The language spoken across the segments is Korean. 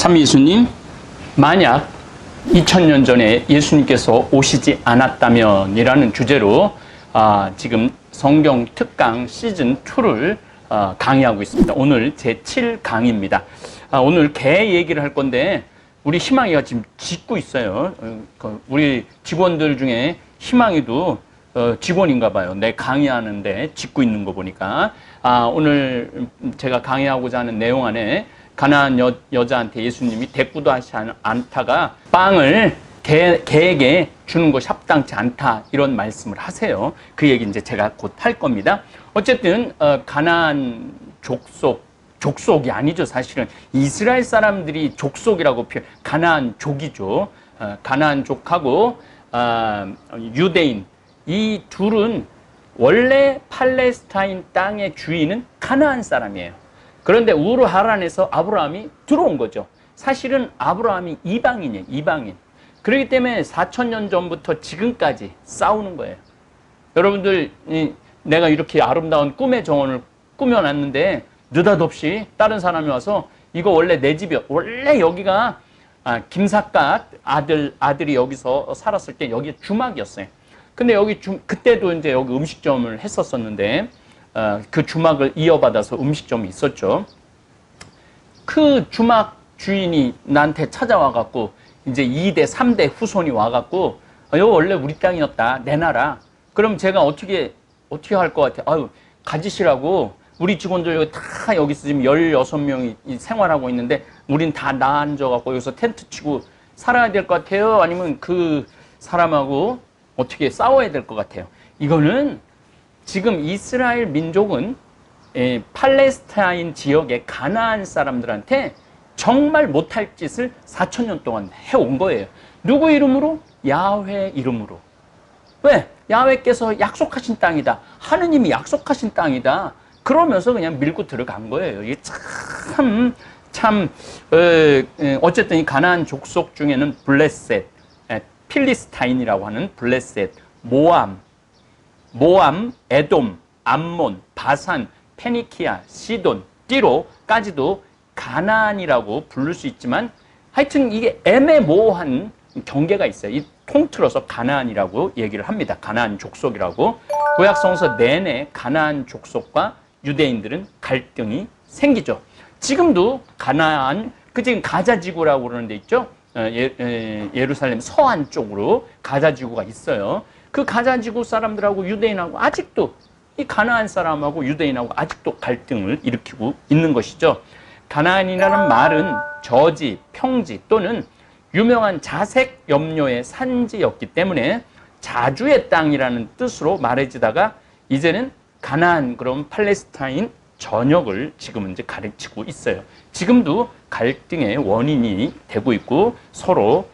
참 예수님, 만약 2000년 전에 예수님께서 오시지 않았다면 이라는 주제로 지금 성경 특강 시즌2를 강의하고 있습니다. 오늘 제7강입니다. 오늘 개 얘기를 할 건데 우리 희망이가 지금 짖고 있어요. 우리 직원들 중에 희망이도 직원인가 봐요. 내 강의하는데 짖고 있는 거 보니까. 오늘 제가 강의하고자 하는 내용 안에 가나안 여자한테 예수님이 대꾸도 하지 않다가 빵을 개에게 주는 것이 합당치 않다, 이런 말씀을 하세요. 그 얘기 이제 제가 곧 할 겁니다. 어쨌든 가나안 족속이 아니죠. 사실은 이스라엘 사람들이 족속이라고 가나안 족이죠. 가나안 족하고 유대인, 이 둘은 원래 팔레스타인 땅의 주인은 가나안 사람이에요. 그런데 우르 하란에서 아브라함이 들어온 거죠. 사실은 아브라함이 이방인이에요. 이방인. 그렇기 때문에 4000년 전부터 지금까지 싸우는 거예요. 여러분들, 내가 이렇게 아름다운 꿈의 정원을 꾸며놨는데 느닷없이 다른 사람이 와서 이거 원래 내 집이야. 원래 여기가 김삿갓 아들이 여기서 살았을 때 여기 주막이었어요. 근데 그때도 이제 여기 음식점을 했었었는데 그 주막을 이어받아서 음식점이 있었죠. 그 주막 주인이 나한테 찾아와갖고 이제 2대, 3대 후손이 와갖고 이거 원래 우리 땅이었다, 내놔라. 그럼 제가 어떻게 할 것 같아요? 아유, 가지시라고. 우리 직원들 다 여기서 지금 16명이 생활하고 있는데 우린 다 나앉아갖고 여기서 텐트 치고 살아야 될 것 같아요? 아니면 그 사람하고 어떻게 싸워야 될 것 같아요? 이거는 지금 이스라엘 민족은 팔레스타인 지역의 가나안 사람들한테 정말 못할 짓을 4000년 동안 해온 거예요. 누구 이름으로? 야훼 이름으로. 왜? 야훼께서 약속하신 땅이다. 하느님이 약속하신 땅이다. 그러면서 그냥 밀고 들어간 거예요. 이게 어쨌든 이 가나안 족속 중에는 블레셋, 필리스타인이라고 하는 블레셋, 모암, 에돔, 암몬, 바산, 페니키아, 시돈, 띠로까지도 가나안이라고 부를 수 있지만 하여튼 이게 애매모호한 경계가 있어요. 이 통틀어서 가나안이라고 얘기를 합니다. 가나안 족속이라고. 구약성서 내내 가나안 족속과 유대인들은 갈등이 생기죠. 지금도 가나안, 지금 가자지구라고 그러는 데 있죠. 예루살렘 서안 쪽으로 가자지구가 있어요. 그 가자지구 사람들하고 유대인하고 아직도, 이 가나안 사람하고 유대인하고 아직도 갈등을 일으키고 있는 것이죠. 가나안이라는 말은 저지, 평지 또는 유명한 자색 염료의 산지였기 때문에 자주의 땅이라는 뜻으로 말해지다가 이제는 가나안, 그럼 팔레스타인 전역을 지금은 이제 가르치고 있어요. 지금도 갈등의 원인이 되고 있고 서로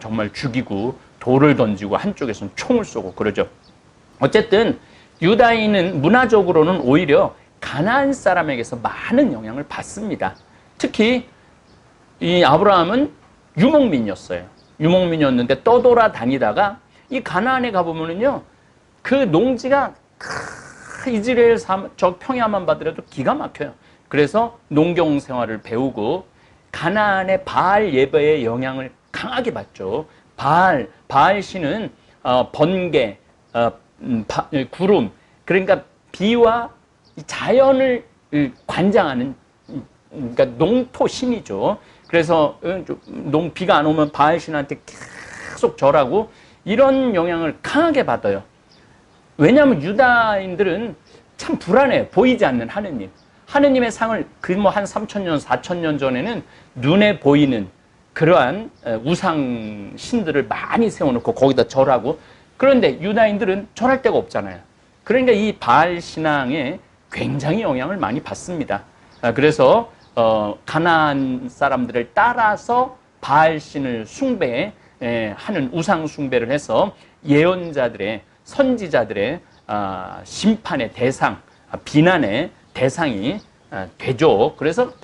정말 죽이고 돌을 던지고 한쪽에서는 총을 쏘고 그러죠. 어쨌든 유다인은 문화적으로는 오히려 가나안 사람에게서 많은 영향을 받습니다. 특히 이 아브라함은 유목민이었어요. 유목민이었는데 떠돌아다니다가 이 가나안에 가보면은요, 그 농지가 이스라엘 저 평야만 봐더라도 기가 막혀요. 그래서 농경 생활을 배우고 가나안의 바알 예배의 영향을 강하게 받죠. 바알 신은 번개, 구름, 그러니까 비와 자연을 관장하는, 그러니까 농토 신이죠. 그래서 비가 안 오면 바알 신한테 계속 절하고 이런 영향을 강하게 받아요. 왜냐하면 유다인들은 참 불안해요. 보이지 않는 하느님. 하느님의 상을 한 3000년, 4000년 전에는 눈에 보이는 그러한 우상 신들을 많이 세워놓고 거기다 절하고, 그런데 유다인들은 절할 데가 없잖아요. 그러니까 이 바알 신앙에 굉장히 영향을 많이 받습니다. 그래서 가나안 사람들을 따라서 바알 신을 하는 우상 숭배를 해서 예언자들의, 선지자들의 심판의 대상, 비난의 대상이 되죠. 그래서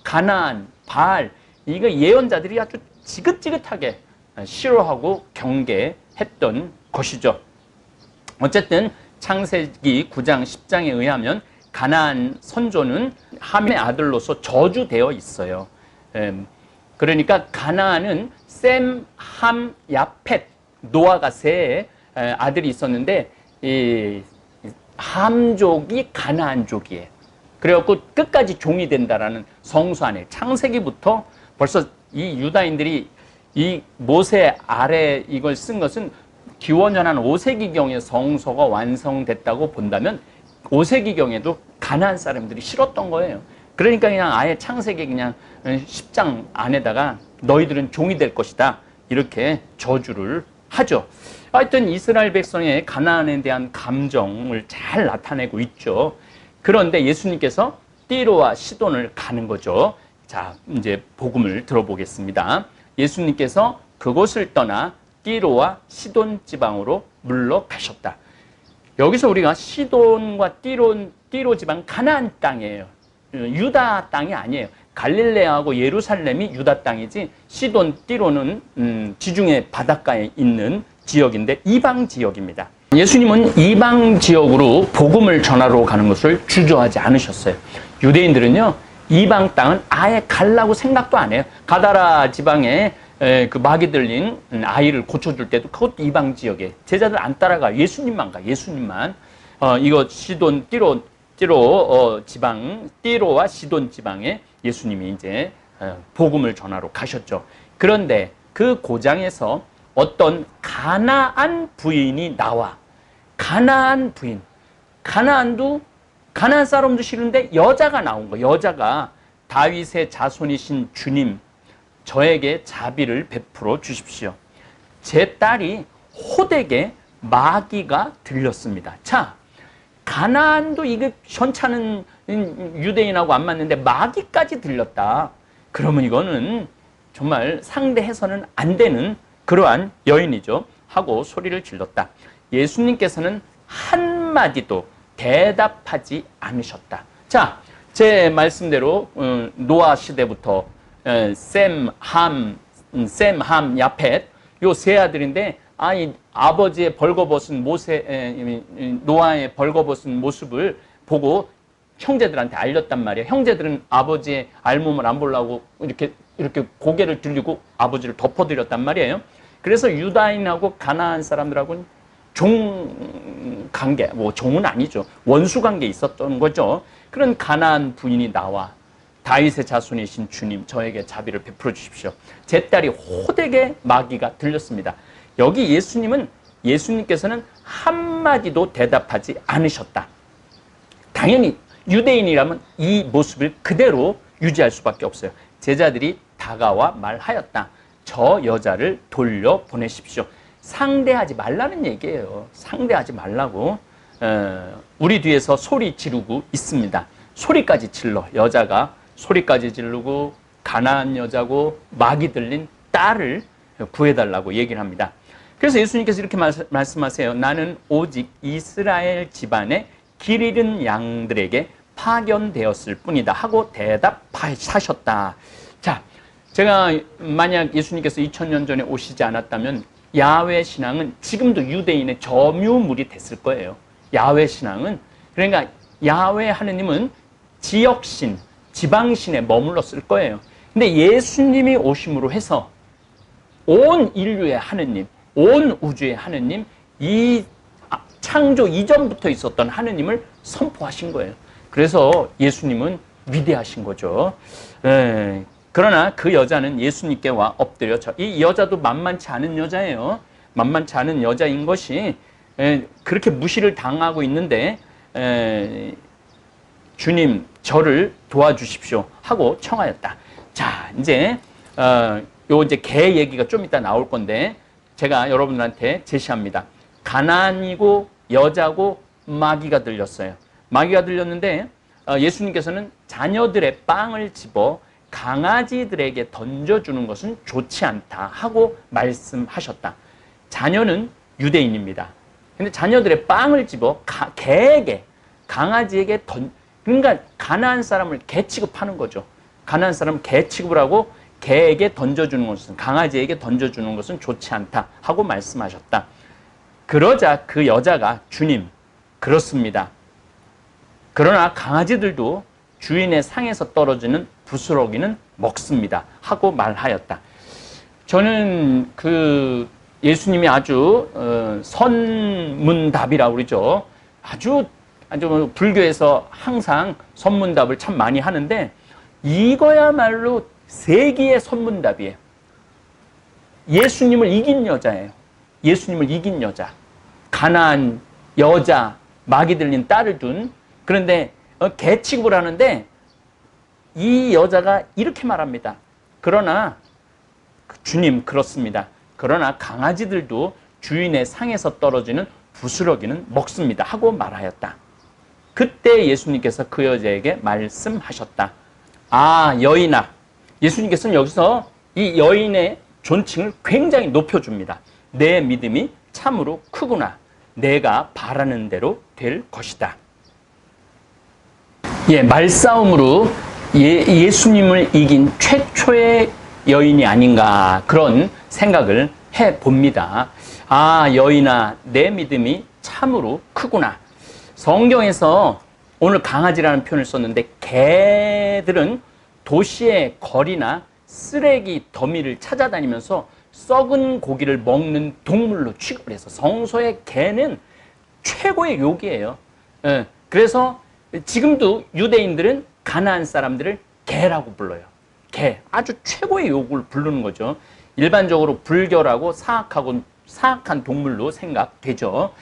가나안, 바알, 이거 예언자들이 아주 지긋지긋하게 싫어하고 경계했던 것이죠. 어쨌든 창세기 9장 10장에 의하면 가나안 선조는 함의 아들로서 저주되어 있어요. 그러니까 가나안은 셈, 함, 야펫, 노아가 세 아들이 있었는데 이 함족이 가나안족이에요. 그래갖고 끝까지 종이 된다라는 성수 안에 창세기부터 벌써 이 유다인들이 이 모세 아래 이걸 쓴 것은 기원전 한 5세기경에 성서가 완성됐다고 본다면 5세기경에도 가나안 사람들이 싫었던 거예요. 그러니까 그냥 아예 창세기 그냥 10장 안에다가 너희들은 종이 될 것이다 이렇게 저주를 하죠. 하여튼 이스라엘 백성의 가나안에 대한 감정을 잘 나타내고 있죠. 그런데 예수님께서 띠로와 시돈을 가는 거죠. 자, 이제 복음을 들어보겠습니다. 예수님께서 그곳을 떠나 띠로와 시돈 지방으로 물러가셨다. 여기서 우리가 시돈과 띠로 지방 가나안 땅이에요. 유다 땅이 아니에요. 갈릴레아하고 예루살렘이 유다 땅이지 시돈, 띠로는 지중해 바닷가에 있는 지역인데 이방 지역입니다. 예수님은 이방 지역으로 복음을 전하러 가는 것을 주저하지 않으셨어요. 유대인들은요, 이방 땅은 아예 가려고 생각도 안 해요. 가다라 지방에 그 마귀 들린 아이를 고쳐줄 때도 그것도 이방 지역에 제자들 안 따라가. 예수님만 가. 예수님만. 이거 시돈, 띠로 지방, 띠로와 시돈 지방에 예수님이 이제 복음을 전하러 가셨죠. 그런데 그 고장에서 어떤 가나안 부인이 나와. 가나안 부인. 가나안 사람도 싫은데 여자가 나온 거예요. 여자가 다윗의 자손이신 주님, 저에게 자비를 베풀어 주십시오. 제 딸이 호되게 마귀가 들렸습니다. 자, 가나안도 이게 현찮은 유대인하고 안 맞는데 마귀까지 들렸다. 그러면 이거는 정말 상대해서는 안 되는 그러한 여인이죠. 하고 소리를 질렀다. 예수님께서는 한마디도 대답하지 않으셨다. 자, 제 말씀대로 노아 시대부터 셈, 함, 야펫 요 세 아들인데 아버지의 벌거벗은 노아의 벌거벗은 모습을 보고 형제들한테 알렸단 말이에요. 형제들은 아버지의 알몸을 안 보려고 이렇게 고개를 들리고 아버지를 덮어드렸단 말이에요. 그래서 유다인하고 가나안 사람들하고는 종 관계, 종은 아니죠. 원수 관계 있었던 거죠. 그런 가나안 부인이 나와 다윗의 자손이신 주님, 저에게 자비를 베풀어 주십시오. 제 딸이 호되게 마귀가 들렸습니다. 여기 예수님께서는 한마디도 대답하지 않으셨다. 당연히 유대인이라면 이 모습을 그대로 유지할 수밖에 없어요. 제자들이 다가와 말하였다. 저 여자를 돌려보내십시오. 상대하지 말라는 얘기예요. 상대하지 말라고. 우리 뒤에서 소리 지르고 있습니다. 소리까지 질러. 여자가 소리까지 지르고 가나안 여자고 마귀 들린 딸을 구해달라고 얘기를 합니다. 그래서 예수님께서 이렇게 말씀하세요. 나는 오직 이스라엘 집안의 길 잃은 양들에게 파견되었을 뿐이다 하고 대답하셨다. 자, 제가 만약 예수님께서 2000년 전에 오시지 않았다면 야훼 신앙은 지금도 유대인의 점유물이 됐을 거예요. 야훼 신앙은. 그러니까 야훼 하느님은 지역신, 지방신에 머물렀을 거예요. 근데 예수님이 오심으로 해서 온 인류의 하느님, 온 우주의 하느님, 이 창조 이전부터 있었던 하느님을 선포하신 거예요. 그래서 예수님은 위대하신 거죠. 그러나 그 여자는 예수님께 와 엎드려 이 여자도 만만치 않은 여자예요. 만만치 않은 여자인 것이 그렇게 무시를 당하고 있는데 주님 저를 도와주십시오 하고 청하였다. 자, 이제 이제 개 얘기가 좀 이따 나올 건데 제가 여러분들한테 제시합니다. 가나안이고 여자고 마귀가 들렸어요. 마귀가 들렸는데 예수님께서는 자녀들의 빵을 집어 강아지들에게 던져주는 것은 좋지 않다 하고 말씀하셨다. 자녀는 유대인입니다. 근데 자녀들의 빵을 집어 개에게, 강아지에게 그러니까 가나안 사람을 개 취급하는 거죠. 가나안 사람은 개 취급을 하고 개에게 던져주는 것은, 강아지에게 던져주는 것은 좋지 않다 하고 말씀하셨다. 그러자 그 여자가 주님, 그렇습니다. 그러나 강아지들도 주인의 상에서 떨어지는 부스러기는 먹습니다. 하고 말하였다. 저는 그 예수님이 아주 선문답이라고 그러죠. 아주 불교에서 항상 선문답을 참 많이 하는데 이거야말로 세기의 선문답이에요. 예수님을 이긴 여자예요. 예수님을 이긴 여자. 가난한 여자, 마귀 들린 딸을 둔. 그런데 개 취급을 하는데 이 여자가 이렇게 말합니다. 그러나 주님 그렇습니다. 그러나 강아지들도 주인의 상에서 떨어지는 부스러기는 먹습니다. 하고 말하였다. 그때 예수님께서 그 여자에게 말씀하셨다. 아, 여인아. 예수님께서는 여기서 이 여인의 존칭을 굉장히 높여줍니다. 내 믿음이 참으로 크구나. 내가 바라는 대로 될 것이다. 예, 말싸움으로 예수님을 이긴 최초의 여인이 아닌가 그런 생각을 해봅니다. 아, 여인아, 내 믿음이 참으로 크구나. 성경에서 오늘 강아지라는 표현을 썼는데 개들은 도시의 거리나 쓰레기 더미를 찾아다니면서 썩은 고기를 먹는 동물로 취급을 해서 성소의 개는 최고의 욕이에요. 예, 그래서 지금도 유대인들은 가나안 사람들을 개라고 불러요. 개. 아주 최고의 욕을 부르는 거죠. 일반적으로 불결하고 사악한 동물로 생각되죠.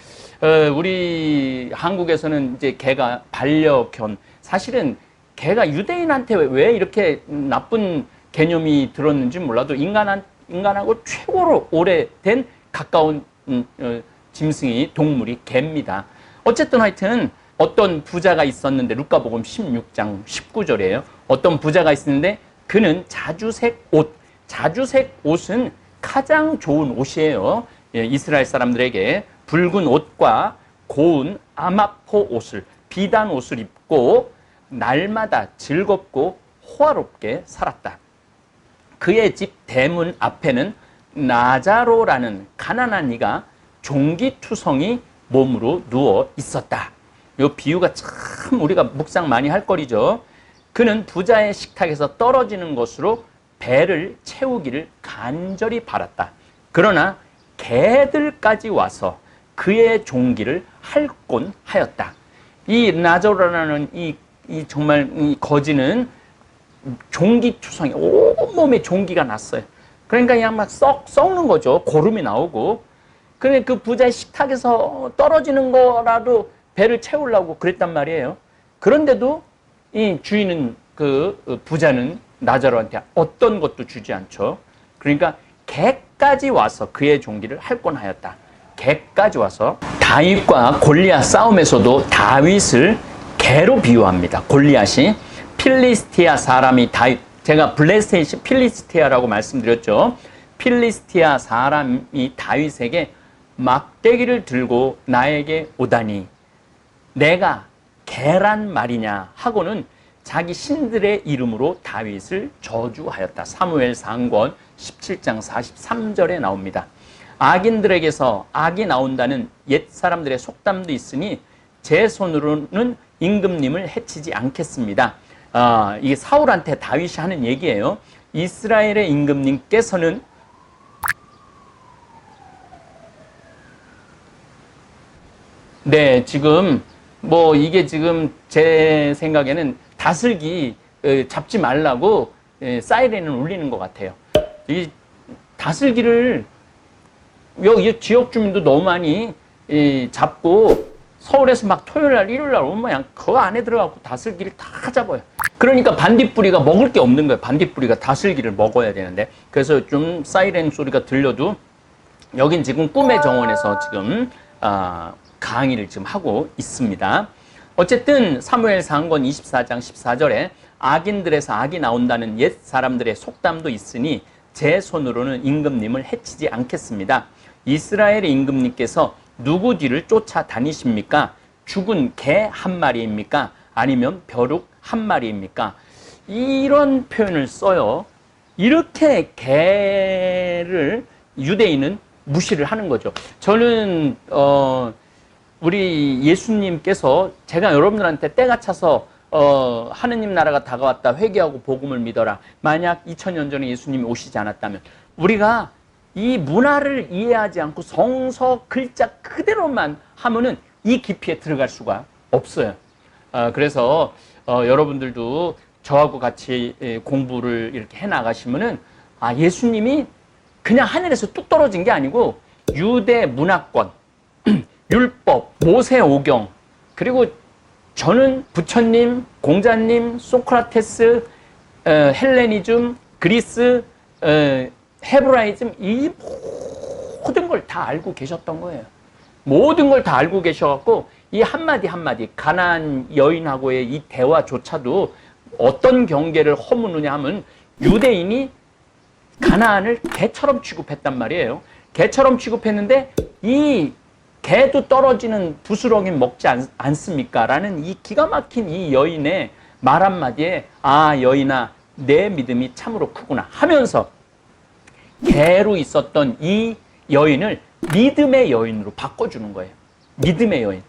우리 한국에서는 이제 개가 반려견. 사실은 개가 유대인한테 왜 이렇게 나쁜 개념이 들었는지 몰라도 인간하고 최고로 오래된 가까운 짐승이 동물이 개입니다. 어쨌든 하여튼 어떤 부자가 있었는데 루카복음 16장 19절이에요. 어떤 부자가 있었는데 그는 자주색 옷은 가장 좋은 옷이에요. 예, 이스라엘 사람들에게 붉은 옷과 고운 아마포 옷을 비단 옷을 입고 날마다 즐겁고 호화롭게 살았다. 그의 집 대문 앞에는 나자로라는 가난한 이가 종기투성이 몸으로 누워 있었다. 이 비유가 참 우리가 묵상 많이 할 거리죠. 그는 부자의 식탁에서 떨어지는 것으로 배를 채우기를 간절히 바랐다. 그러나 개들까지 와서 그의 종기를 할곤 하였다. 이 나자로라는 이 정말 이 거지는 종기투성이 온몸에 종기가 났어요. 그러니까 그냥 막 썩는 거죠. 고름이 나오고. 그래 그 부자의 식탁에서 떨어지는 거라도 배를 채우려고 그랬단 말이에요. 그런데도 이 주인은 그 부자는 나자로한테 어떤 것도 주지 않죠. 그러니까 개까지 와서 그의 종기를 할곤 하였다. 개까지 와서 다윗과 골리앗 싸움에서도 다윗을 개로 비유합니다. 골리앗이 필리스티아 사람이 다윗, 제가 블레셋이 필리스티아라고 말씀드렸죠. 필리스티아 사람이 다윗에게 막대기를 들고 나에게 오다니 내가 개란 말이냐 하고는 자기 신들의 이름으로 다윗을 저주하였다. 사무엘 상권 17장 43절에 나옵니다. 악인들에게서 악이 나온다는 옛 사람들의 속담도 있으니 제 손으로는 임금님을 해치지 않겠습니다. 이게 사울한테 다윗이 하는 얘기예요. 이스라엘의 임금님께서는 네, 지금 이게 지금 제 생각에는 다슬기 잡지 말라고 사이렌을 울리는 것 같아요. 이 다슬기를 여기 지역 주민도 너무 많이 잡고 서울에서 막 토요일날 일요일날 오면 그냥 그 안에 들어가고 다슬기를 다 잡아요. 그러니까 반딧불이가 먹을 게 없는 거예요. 반딧불이가 다슬기를 먹어야 되는데. 그래서 좀 사이렌 소리가 들려도 여긴 지금 꿈의 정원에서 지금 강의를 지금 하고 있습니다. 어쨌든 사무엘 상권 24장 14절에 악인들에서 악이 나온다는 옛 사람들의 속담도 있으니 제 손으로는 임금님을 해치지 않겠습니다. 이스라엘의 임금님께서 누구 뒤를 쫓아다니십니까? 죽은 개 한 마리입니까? 아니면 벼룩 한 마리입니까? 이런 표현을 써요. 이렇게 개를 유대인은 무시를 하는 거죠. 저는 우리 예수님께서 제가 여러분들한테 때가 차서 하느님 나라가 다가왔다. 회개하고 복음을 믿어라. 만약 2000년 전에 예수님이 오시지 않았다면 우리가 이 문화를 이해하지 않고 성서 글자 그대로만 하면은 이 깊이에 들어갈 수가 없어요. 그래서 여러분들도 저하고 같이 공부를 이렇게 해 나가시면은 예수님이 그냥 하늘에서 뚝 떨어진 게 아니고 유대 문화권, 율법, 모세 오경, 그리고 저는 부처님, 공자님, 소크라테스, 헬레니즘, 그리스, 헤브라이즘 이 모든 걸 다 알고 계셨던 거예요. 모든 걸 다 알고 계셔갖고 이 한마디 한마디 가나안 여인하고의 이 대화조차도 어떤 경계를 허무느냐 하면 유대인이 가나안을 개처럼 취급했단 말이에요. 개처럼 취급했는데 이 개도 떨어지는 부스러기 먹지 않습니까? 라는 이 기가 막힌 이 여인의 말 한마디에 여인아 내 믿음이 참으로 크구나 하면서 개로 있었던 이 여인을 믿음의 여인으로 바꿔주는 거예요. 믿음의 여인.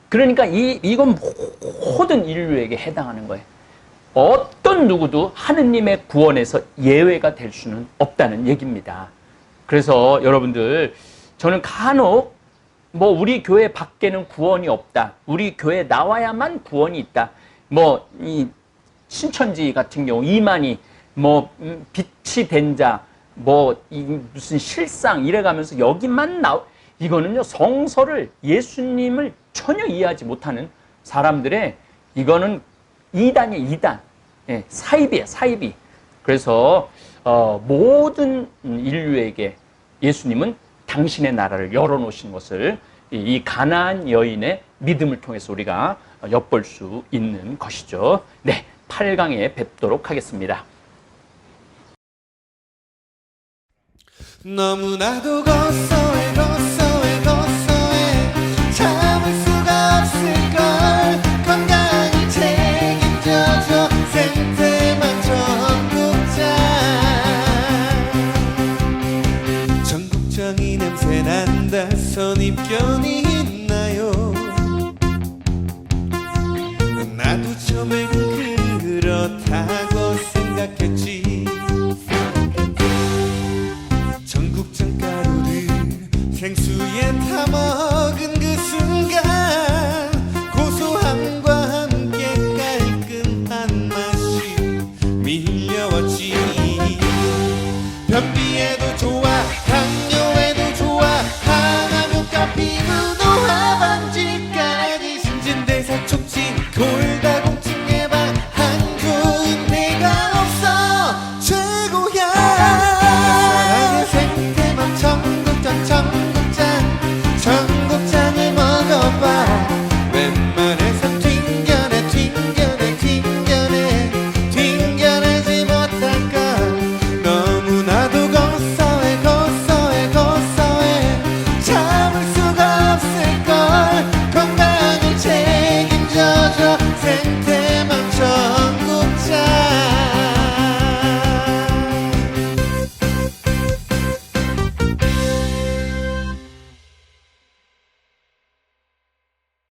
그러니까 이건 모든 인류에게 해당하는 거예요. 어떤 누구도 하느님의 구원에서 예외가 될 수는 없다는 얘기입니다. 그래서 여러분들 저는 간혹 우리 교회 밖에는 구원이 없다. 우리 교회 나와야만 구원이 있다. 이 신천지 같은 경우 이만희 빛이 된 자 무슨 실상 이래가면서 여기만 이거는요 성서를 예수님을 전혀 이해하지 못하는 사람들의 이거는 이단이에요. 이단. 사이비야 사이비. 그래서 모든 인류에게 예수님은 당신의 나라를 열어놓으신 것을 이 가나안 여인의 믿음을 통해서 우리가 엿볼 수 있는 것이죠. 네, 8강에 뵙도록 하겠습니다. 너무나도 고소해